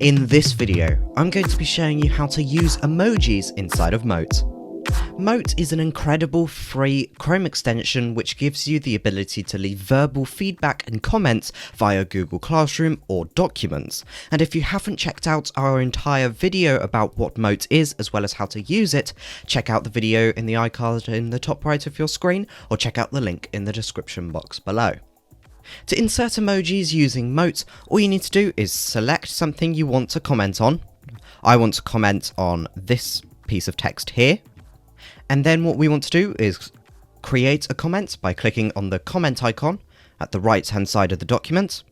In this video, I'm going to be showing you how to use emojis inside of Mote. Mote is an incredible free Chrome extension which gives you the ability to leave verbal feedback and comments via Google Classroom or Documents. And if you haven't checked out our entire video about what Mote is as well as how to use it, check out the video in the iCard in the top right of your screen or check out the link in the description box below. To insert emojis using Mote, all you need to do is select something you want to comment on. I want to comment on this piece of text here. And then what we want to do is create a comment by clicking on the comment icon at the right hand side of the document.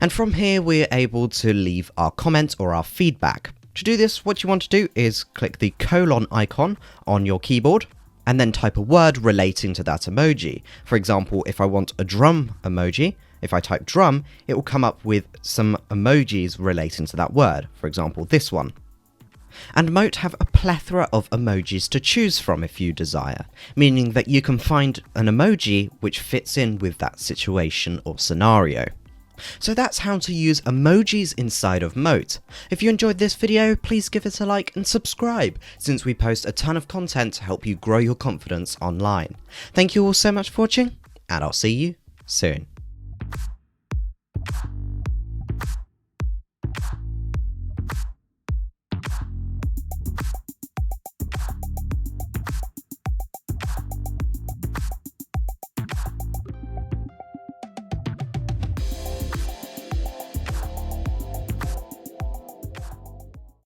And from here we're able to leave our comment or our feedback. To do this, what you want to do is click the colon icon on your keyboard and then type a word relating to that emoji. For example, if I want a drum emoji, if I type drum, it will come up with some emojis relating to that word. For example, this one. And Mote have a plethora of emojis to choose from if you desire, meaning that you can find an emoji which fits in with that situation or scenario. So that's how to use emojis inside of Mote. If you enjoyed this video, please give it a like and subscribe, since we post a ton of content to help you grow your confidence online. Thank you all so much for watching, and I'll see you soon.